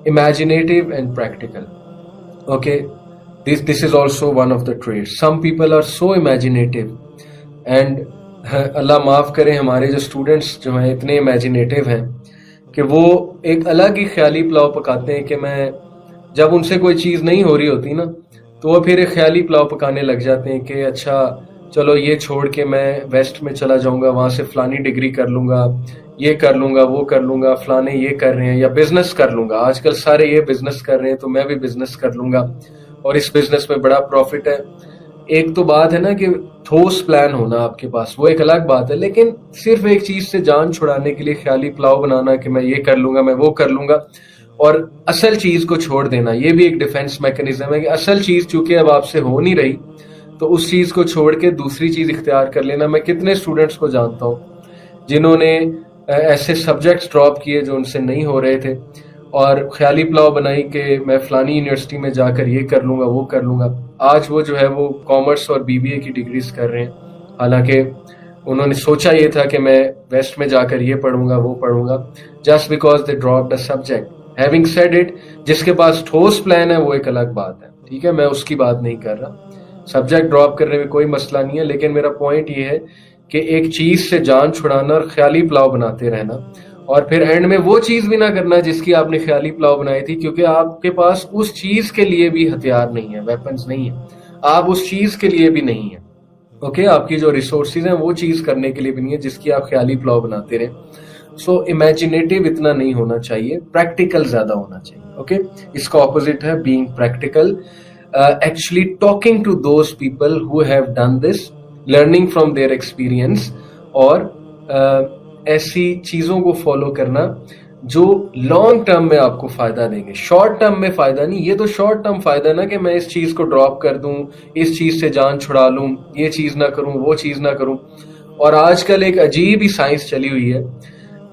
Imaginative and practical. Okay, this is also one of the traits. Some people are so imaginative and اللہ معاف کرے ہمارے جو students جو ہیں اتنے امیجنیٹیو ہیں کہ وہ ایک الگ ہی خیالی پلاؤ پکاتے ہیں کہ میں جب ان سے کوئی چیز نہیں ہو رہی ہوتی نا تو وہ پھر ایک خیالی پلاؤ پکانے لگ جاتے ہیں کہ اچھا چلو یہ چھوڑ کے میں ویسٹ میں چلا جاؤں گا, وہاں سے فلانی ڈگری کر لوں گا, یہ کر لوں گا, وہ کر لوں گا, فلانے یہ کر رہے ہیں, یا بزنس کر لوں گا, آج کل سارے یہ بزنس کر رہے ہیں تو میں بھی بزنس کر لوں گا اور اس بزنس میں بڑا پروفٹ ہے. ایک تو بات ہے نا کہ ٹھوس پلان ہونا آپ کے پاس, وہ ایک الگ بات ہے, لیکن صرف ایک چیز سے جان چھڑانے کے لیے خیالی پلاؤ بنانا کہ میں یہ کر لوں گا, میں وہ کر لوں گا, اور اصل چیز کو چھوڑ دینا, یہ بھی ایک ڈیفنس میکنزم ہے کہ اصل چیز چونکہ اب آپ سے ہو نہیں رہی تو اس چیز کو چھوڑ کے دوسری چیز اختیار کر لینا. میں کتنے اسٹوڈنٹس کو جانتا ہوں جنہوں نے ایسے سبجیکٹس ڈراپ کیے جو ان سے نہیں ہو رہے تھے اور خیالی پلاؤ بنائی کہ میں فلانی یونیورسٹی میں جا کر یہ کر لوں گا, وہ کر لوں گا. آج وہ جو ہے وہ کامرس اور BBA کی ڈگریز کر رہے ہیں, حالانکہ انہوں نے سوچا یہ تھا کہ میں ویسٹ میں جا کر یہ پڑھوں گا, وہ پڑھوں گا, just because they dropped a subject. Having said it, جس کے پاس ٹھوس پلان ہے وہ ایک الگ بات ہے, ٹھیک ہے, میں اس کی بات نہیں کر رہا. سبجیکٹ ڈراپ کرنے میں کوئی مسئلہ نہیں ہے, لیکن میرا پوائنٹ یہ ہے کہ ایک چیز سے جان چھڑانا اور خیالی پلاؤ بناتے رہنا, اور پھر اینڈ میں وہ چیز بھی نہ کرنا جس کی آپ نے خیالی پلاؤ بنائی تھی, کیونکہ آپ کے پاس اس چیز کے لیے بھی ہتھیار نہیں ہے, ویپنز نہیں ہے, آپ اس چیز کے لیے بھی نہیں ہیں. اوکے, آپ کی جو ریسورسز ہیں وہ چیز کرنے کے لیے بھی نہیں ہے جس کی آپ خیالی پلاؤ بناتے رہیں. سو امیجنیٹیو اتنا نہیں ہونا چاہیے, پریکٹیکل زیادہ ہونا چاہیے. اوکے, اس کا اپوزٹ ہے being practical. Actually talking to those people who have done this, learning from their experience, اور ایسی چیزوں کو فالو کرنا جو لانگ ٹرم میں آپ کو فائدہ دیں گے, شارٹ ٹرم میں فائدہ نہیں. یہ تو شارٹ ٹرم فائدہ نا کہ میں اس چیز کو ڈراپ کر دوں, اس چیز سے جان چھڑا لوں, یہ چیز نہ کروں, وہ چیز نہ کروں. اور آج کل ایک عجیب ہی سائنس چلی ہوئی ہے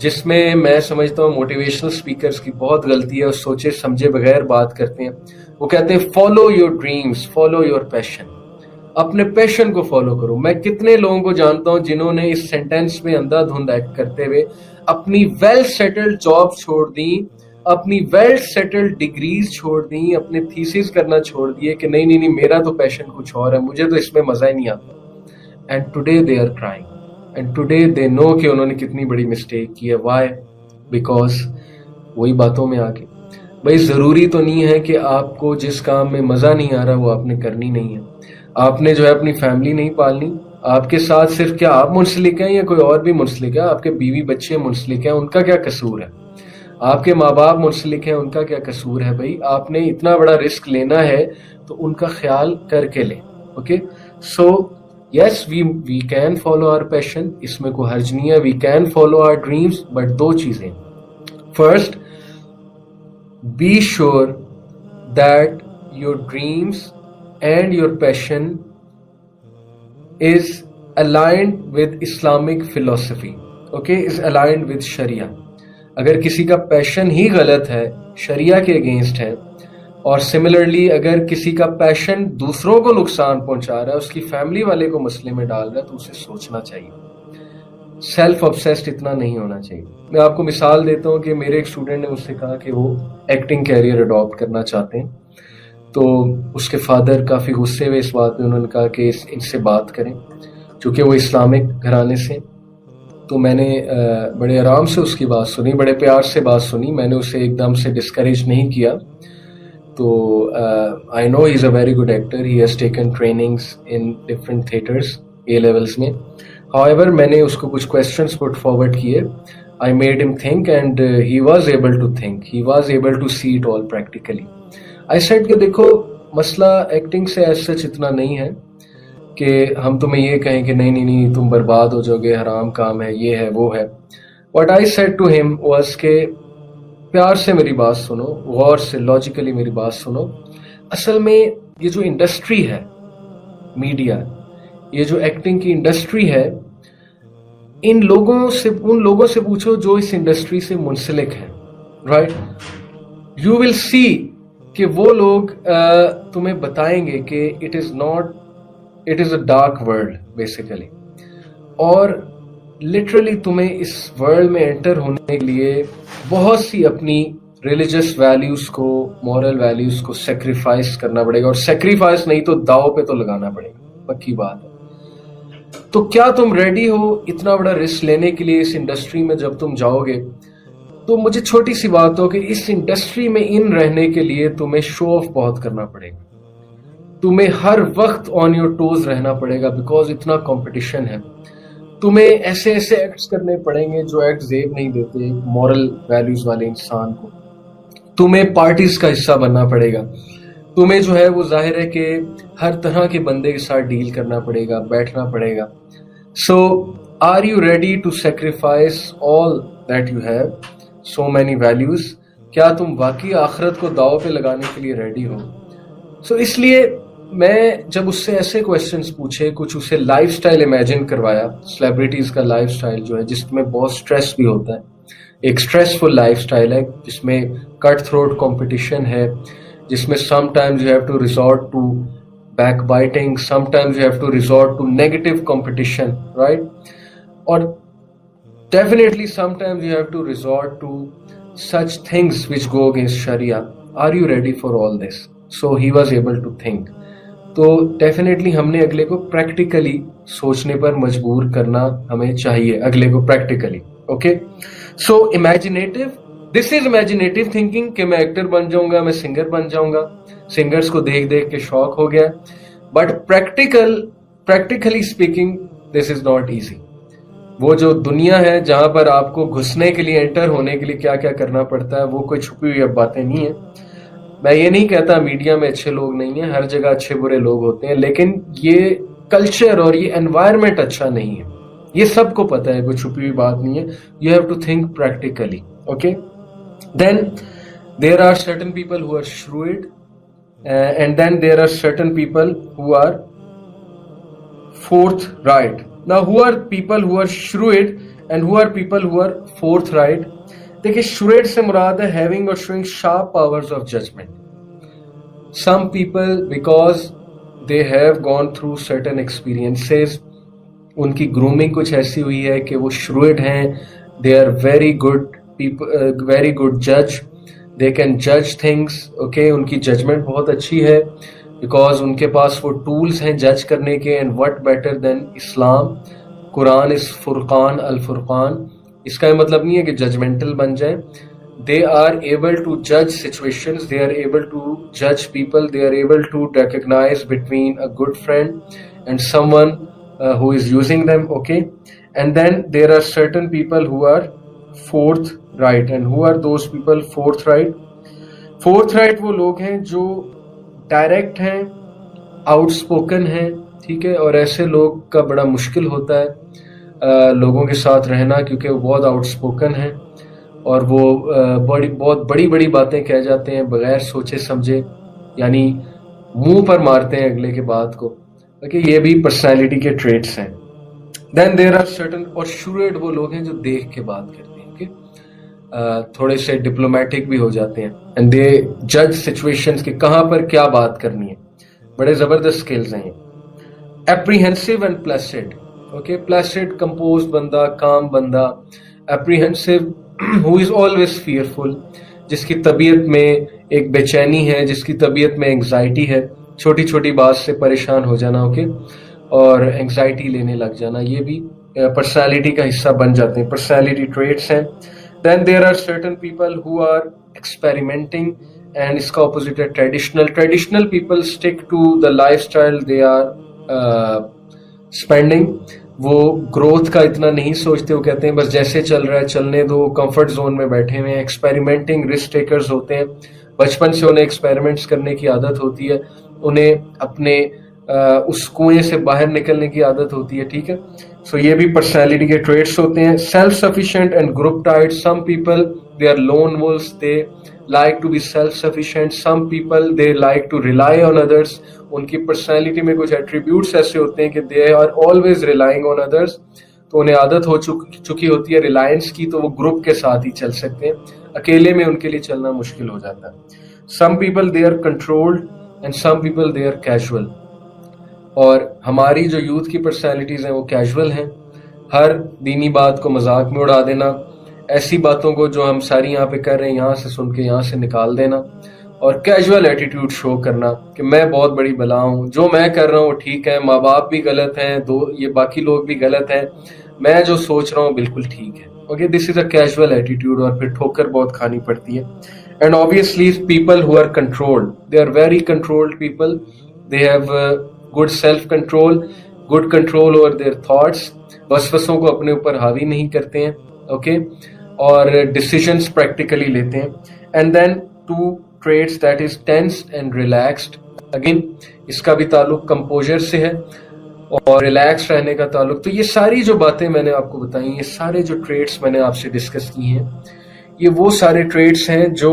جس میں میں سمجھتا ہوں موٹیویشنل اسپیکرز کی بہت غلطی ہے, اور سوچے سمجھے بغیر بات کرتے ہیں. وہ کہتے ہیں follow your dreams, follow your passion, اپنے پیشن کو فالو کرو. میں کتنے لوگوں کو جانتا ہوں جنہوں نے اس سینٹینس میں اندھا دھند ایکٹ کرتے ہوئے اپنی ویل سیٹلڈ جاب چھوڑ دیں, اپنی ویل سیٹلڈ ڈگریز چھوڑ دیں, اپنے تھیسز کرنا چھوڑ دیے کہ نہیں نہیں نہیں میرا تو پیشن کچھ اور ہے, مجھے تو اس میں مزہ ہی نہیں آتا. And today they are crying, and today they know کہ انہوں نے کتنی بڑی مسٹیک کی ہے. وائی؟ بیکاز وہی باتوں میں آ کے بھائی ضروری تو نہیں ہے کہ آپ کو جس کام میں مزہ نہیں آ رہا وہ آپ نے کرنی نہیں ہے. آپ نے جو ہے اپنی فیملی نہیں پالنی, آپ کے ساتھ صرف کیا آپ منسلک ہیں یا کوئی اور بھی منسلک ہے, آپ کے بیوی بچے منسلک ہیں, ان کا کیا قصور ہے؟ آپ کے ماں باپ منسلک ہیں, ان کا کیا قصور ہے؟ بھائی آپ نے اتنا بڑا رسک لینا ہے تو ان کا خیال کر کے لیں. Okay, so yes we can follow our passion, اس میں کوئی حرج نہیں ہے, we can follow our dreams, but دو چیزیں. First, be sure that your dreams and your passion is aligned with Islamic philosophy, okay, is aligned with Sharia. اگر کسی کا پیشن ہی غلط ہے, شریعہ کے اگینسٹ ہے, اور سملرلی اگر کسی کا پیشن دوسروں کو نقصان پہنچا رہا ہے, اس کی فیملی والے کو مسئلے میں ڈال رہا ہے, تو اسے سوچنا چاہیے. سیلف obsessed اتنا نہیں ہونا چاہیے. میں آپ کو مثال دیتا ہوں کہ میرے ایک اسٹوڈنٹ نے مجھ سے کہا کہ وہ ایکٹنگ کیریئر اڈاپٹ کرنا چاہتے ہیں, تو اس کے فادر کافی غصے ہوئے اس بات میں, انہوں نے کہا کہ ان سے بات کریں, چونکہ وہ اسلامک گھرانے سے. تو میں نے بڑے آرام سے اس کی بات سنی, بڑے پیار سے بات سنی, میں نے اسے ایک دم سے ڈسکریج نہیں کیا. تو I know he is a very good actor, he has taken trainings in different theatres a levels میں. However, میں نے اس کو کچھ questions put forward کیے. I made him think and he was able to think. He was able to see it all practically. I said کہ دیکھو مسئلہ acting سے as such اتنا نہیں ہے کہ ہم تمہیں یہ کہیں کہ نہیں نہیں نہیں تم برباد ہو جاؤ گے, حرام کام ہے, یہ ہے وہ ہے. What I said to him was کہ پیار سے میری بات سنو, غور سے لاجیکلی میری بات سنو. اصل میں یہ جو انڈسٹری ہے میڈیا, یہ جو ایکٹنگ کی انڈسٹری ہے, ان لوگوں سے پوچھو جو اس انڈسٹری سے منسلک ہیں, رائٹ, یو ول سی کہ وہ لوگ تمہیں بتائیں گے کہ it is a dark world basically, اور لٹرلی تمہیں اس ورلڈ میں انٹر ہونے کے لیے بہت سی اپنی ریلیجس ویلیوز کو, مورل ویلیوز کو سیکریفائس کرنا پڑے گا, اور سیکریفائس نہیں تو داؤ پہ تو لگانا پڑے گا, پکی بات ہے. تو کیا تم ریڈی ہو اتنا بڑا رسک لینے کے لیے اس انڈسٹری میں جب تم جاؤ گے؟ تو مجھے چھوٹی سی بات ہو کہ اس انڈسٹری میں ان رہنے کے لیے تمہیں شو آف بہت کرنا پڑے گا, تمہیں ہر وقت آن یور ٹوز رہنا پڑے گا, بیکاز اتنا کمپٹیشن ہے. تمہیں ایسے ایسے ایکٹس کرنے پڑیں گے جو ایکٹ زیب نہیں دیتے مورل ویلیوز والے انسان کو. تمہیں پارٹیز کا حصہ بننا پڑے گا, تمہیں جو ہے وہ ظاہر ہے کہ ہر طرح کے بندے کے ساتھ ڈیل کرنا پڑے گا, بیٹھنا پڑے گا. So are you ready to sacrifice all that you have, so many values? کیا تم واقعی آخرت کو داؤ پہ لگانے کے لیے ریڈی ہو؟ سو اس لیے میں جب اس سے ایسے کویسچنس پوچھے, کچھ اسے لائف سٹائل امیجن کروایا, سیلیبریٹیز کا لائف سٹائل جو ہے جس میں بہت سٹریس بھی ہوتا ہے, ایک سٹریسفل لائف سٹائل ہے جس میں کٹ تھروٹ کمپٹیشن ہے, جس میں sometimes you have to resort to backbiting, sometimes you have to resort to negative competition, right, اور definitely sometimes you have to resort to such things which go against Sharia. Are you ready for all this? So he was able to think. تو definitely ہم نے اگلے کو practically سوچنے پر مجبور کرنا ہمیں چاہیے, اگلے کو پریکٹیکلی. اوکے, سو امیجنیٹو, دس از امیجنیٹو تھنکنگ کہ میں ایکٹر بن جاؤں گا, میں سنگر بن جاؤں گا, سنگرز کو دیکھ دیکھ کے شوق ہو گیا. But practically speaking this is not easy. وہ جو دنیا ہے جہاں پر آپ کو گھسنے کے لیے, انٹر ہونے کے لیے کیا کیا کرنا پڑتا ہے, وہ کوئی چھپی ہوئی اب باتیں نہیں ہیں. میں یہ نہیں کہتا میڈیا میں اچھے لوگ نہیں ہیں, ہر جگہ اچھے برے لوگ ہوتے ہیں, لیکن یہ کلچر اور یہ انوائرمنٹ اچھا نہیں ہے, یہ سب کو پتہ ہے, کوئی چھپی ہوئی بات نہیں ہے. You have to think practically. Okay, then there are certain people who are shrewd, and then there are certain people who are forthright. Now, who are people who are shrewd and who are people who are forthright? دیکھیں, shrewd سے مراد ہے having or showing sharp powers of judgment. Some people, because they have gone through certain experiences, ان کی grooming کچھ ایسی ہوئی ہے کہ وہ shrewd ہیں, they are very good people, very good judge, they can judge things. Okay, ان کی judgment بہت اچھی ہے, بیکاز ان کے پاس وہ ٹولز ہیں جج کرنے کے. اینڈ وٹ بیٹر دین اسلام, قرآن از فرقان الفرقان. اس کا یہ مطلب نہیں ہے کہ ججمنٹل بن جائیں. دے آر ایبل ٹو جج situations, they are able to جج people, they are able to recognise between a good friend and some one who is using them. Okay, and then there are certain people who are fourth right. And who are those people fourth right? Fourth right وہ لوگ ہیں جو direct ہیں, out spoken ہیں, ٹھیک ہے, اور ایسے لوگ کا بڑا مشکل ہوتا ہے لوگوں کے ساتھ رہنا, کیونکہ وہ بہت آؤٹ اسپوکن ہیں اور وہ بہت بڑی بڑی باتیں کہہ جاتے ہیں بغیر سوچے سمجھے, یعنی منہ پر مارتے ہیں اگلے کے بات کو. یہ بھی پرسنالٹی کے ٹریٹس ہیں. دین دیر آر سرٹن, اور شروئڈ وہ لوگ ہیں جو دیکھ کے بات کرتے ہیں, تھوڑے سے ڈپلومیٹک بھی ہو جاتے ہیں, اینڈ دے جج سچویشنز کہ کہاں پر کیا بات کرنی ہے. بڑے زبردست سکلز ہیں. Apprehensive and placed. Okay, placed composed بندہ, کام بندہ. Apprehensive who is always fearful, جس کی طبیعت میں ایک بے چینی ہے, جس کی طبیعت میں انگزائٹی ہے, چھوٹی چھوٹی بات سے پریشان ہو جانا. اوکے, اور انگزائٹی لینے لگ جانا, یہ بھی پرسنالٹی کا حصہ بن جاتے ہیں, پرسنالٹی ٹریٹس ہیں. Then there are certain people who are experimenting, and اس کا opposite ہے traditional. Traditional people stick to the lifestyle they are spending. وہ growth کا اتنا نہیں سوچتے, وہ کہتے ہیں بس جیسے چل رہا ہے چلنے دو, comfort zone میں بیٹھے ہوئے ہیں. Experimenting risk takers ہوتے ہیں, بچپن سے انہیں ایکسپیریمنٹس کرنے کی عادت ہوتی ہے, انہیں اپنے اس کنویں سے باہر نکلنے کی عادت ہوتی ہے. ٹھیک ہے, سو یہ بھی پرسنالٹی کے ٹریٹس ہوتے ہیں. Self sufficient and group tied. Some people they are lone wolves, they like to be self sufficient. Some people they like to rely on others. ان کی پرسنالٹی میں کچھ ایٹریبیوٹس ایسے ہوتے ہیں کہ they are always relying on others, تو انہیں عادت ہو چکی ہوتی ہے ریلائنس کی, تو وہ گروپ کے ساتھ ہی چل سکتے ہیں, اکیلے میں ان کے لیے چلنا مشکل ہو جاتا ہے. Some people they are controlled and some people they are casual. اور ہماری جو یوتھ کی پرسنالٹیز ہیں وہ کیجول ہیں, ہر دینی بات کو مذاق میں اڑا دینا, ایسی باتوں کو جو ہم ساری یہاں پہ کر رہے ہیں یہاں سے سن کے یہاں سے نکال دینا، اور کیجول ایٹیٹیوڈ شو کرنا کہ میں بہت بڑی بلا ہوں، جو میں کر رہا ہوں وہ ٹھیک ہے، ماں باپ بھی غلط ہیں، یہ باقی لوگ بھی غلط ہیں، میں جو سوچ رہا ہوں بالکل ٹھیک ہے. Okay, this is a casual attitude, اور پھر ٹھوکر بہت کھانی پڑتی ہے. And obviously people who are controlled, they are very controlled people, they have good self control, good control over their thoughts, وسوسوں کو اپنے اوپر حاوی نہیں کرتے ہیں. اوکے، اور ڈیسیژنس پریکٹیکلی لیتے ہیں. And then two traits that is tense and relaxed. Again اس کا بھی تعلق کمپوزر سے ہے اور ریلیکس رہنے کا تعلق. تو یہ ساری جو باتیں میں نے آپ کو بتائی، یہ سارے جو ٹریٹس میں نے آپ سے ڈسکس کی ہیں، یہ وہ سارے ٹریٹس ہیں جو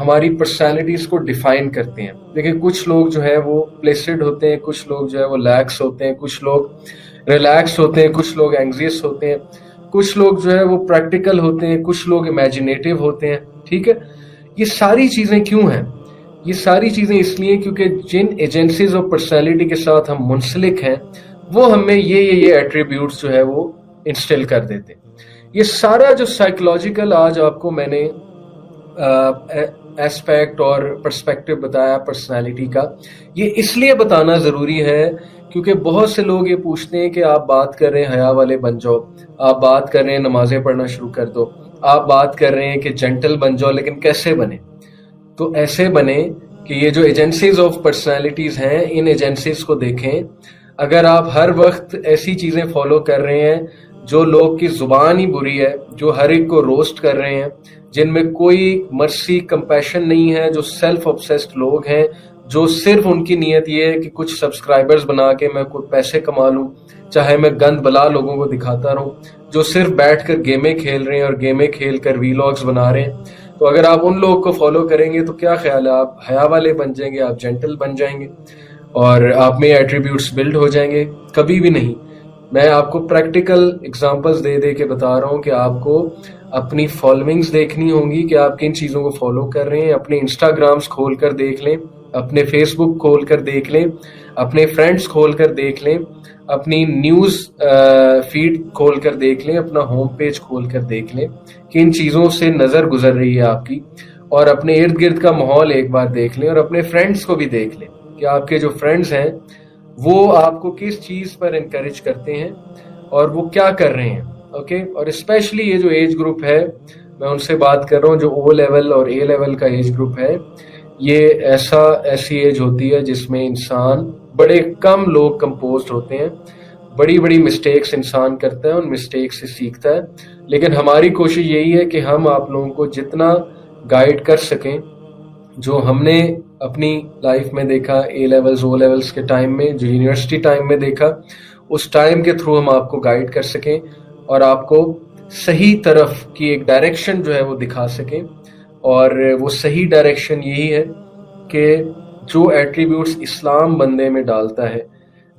ہماری پرسنالٹیز کو ڈیفائن کرتے ہیں. دیکھیں، کچھ لوگ جو ہے وہ پلیسڈ ہوتے ہیں، کچھ لوگ جو ہے وہ لیکس ہوتے ہیں، کچھ لوگ ریلیکس ہوتے ہیں، کچھ لوگ اینگزیس ہوتے ہیں، کچھ لوگ جو ہے وہ پریکٹیکل ہوتے ہیں، کچھ لوگ امیجنیٹو ہوتے ہیں. ٹھیک ہے، یہ ساری چیزیں کیوں ہیں؟ یہ ساری چیزیں اس لیے کیونکہ جن ایجنسیز آف پرسنالٹی کے ساتھ ہم منسلک ہیں وہ ہمیں یہ ایٹریبیوٹس جو ہے وہ انسٹل کر دیتے ہیں. یہ سارا جو سائیکولوجیکل آج آپ کو میں نے ایسپیکٹ اور پرسپیکٹو بتایا پرسنالٹی کا، یہ اس لیے بتانا ضروری ہے کیونکہ بہت سے لوگ یہ پوچھتے ہیں کہ آپ بات کر رہے ہیں حیا والے بن جاؤ، آپ بات کر رہے ہیں نمازیں پڑھنا شروع کر دو، آپ بات کر رہے ہیں کہ جنٹل بن جاؤ، لیکن کیسے بنے؟ تو ایسے بنے کہ یہ جو ایجنسیز آف پرسنالٹیز ہیں، ان ایجنسیز کو دیکھیں. اگر آپ ہر وقت ایسی چیزیں فالو کر رہے ہیں جو لوگ کی زبان ہی بری ہے، جو ہر ایک کو روسٹ کر رہے ہیں، جن میں کوئی مرسی کمپیشن نہیں ہے، جو سیلف obsessed لوگ ہیں، جو صرف ان کی نیت یہ ہے کہ کچھ سبسکرائبرز بنا کے میں کوئی پیسے کما لوں، چاہے میں گند بلا لوگوں کو دکھاتا رہوں، جو صرف بیٹھ کر گیمیں کھیل رہے ہیں اور گیمیں کھیل کر ویلاگز بنا رہے ہیں. تو اگر آپ ان لوگوں کو فالو کریں گے تو کیا خیال ہے، آپ حیا والے بن جائیں گے، آپ جینٹل بن جائیں گے اور آپ میں ایٹریبیوٹس بلڈ ہو جائیں گے؟ کبھی بھی نہیں. میں آپ کو پریکٹیکل اگزامپلز دے کے بتا رہا ہوں کہ آپ کو اپنی فالوئنگز دیکھنی ہوں گی کہ آپ کن چیزوں کو فالو کر رہے ہیں. اپنے انسٹاگرامز کھول کر دیکھ لیں، اپنے فیس بک کھول کر دیکھ لیں، اپنے فرینڈز کھول کر دیکھ لیں، اپنی نیوز فیڈ کھول کر دیکھ لیں، اپنا ہوم پیج کھول کر دیکھ لیں کہ ان چیزوں سے نظر گزر رہی ہے آپ کی. اور اپنے ارد گرد کا ماحول ایک بار دیکھ لیں، اور اپنے فرینڈز کو بھی دیکھ لیں کہ آپ کے جو فرینڈز ہیں وہ آپ کو کس چیز پر انکریج کرتے ہیں اور وہ کیا کر رہے ہیں. اوکے، اور اسپیشلی یہ جو ایج گروپ ہے، میں ان سے بات کر رہا ہوں جو او لیول اور اے لیول کا ایج گروپ ہے. یہ ایسی ایج ہوتی ہے جس میں انسان، بڑے کم لوگ کمپوزڈ ہوتے ہیں، بڑی بڑی مسٹیکس انسان کرتا ہے، ان مسٹیکس سے سیکھتا ہے. لیکن ہماری کوشش یہی ہے کہ ہم آپ لوگوں کو جتنا گائیڈ کر سکیں، جو ہم نے اپنی لائف میں دیکھا، اے لیولز او لیولز کے ٹائم میں، جو یونیورسٹی ٹائم میں دیکھا، اس ٹائم کے تھرو ہم آپ کو گائیڈ کر سکیں اور آپ کو صحیح طرف کی ایک ڈائریکشن جو ہے وہ دکھا سکیں. اور وہ صحیح ڈائریکشن یہی ہے کہ جو ایٹریبیوٹس اسلام بندے میں ڈالتا ہے،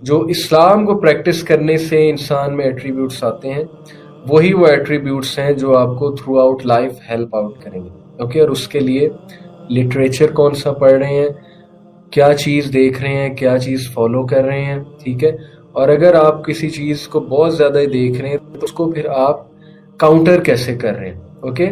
جو اسلام کو پریکٹس کرنے سے انسان میں ایٹریبیوٹس آتے ہیں، وہی وہ ایٹریبیوٹس ہیں جو آپ کو through out life help out کریں گے. اوکے، اور اس کے لیے لٹریچر کون سا پڑھ رہے ہیں، کیا چیز دیکھ رہے ہیں، کیا چیز فالو کر رہے ہیں. ٹھیک ہے، اور اگر آپ کسی چیز کو بہت زیادہ دیکھ رہے ہیں تو اس کو پھر آپ کاؤنٹر کیسے کر رہے ہیں. اوکے.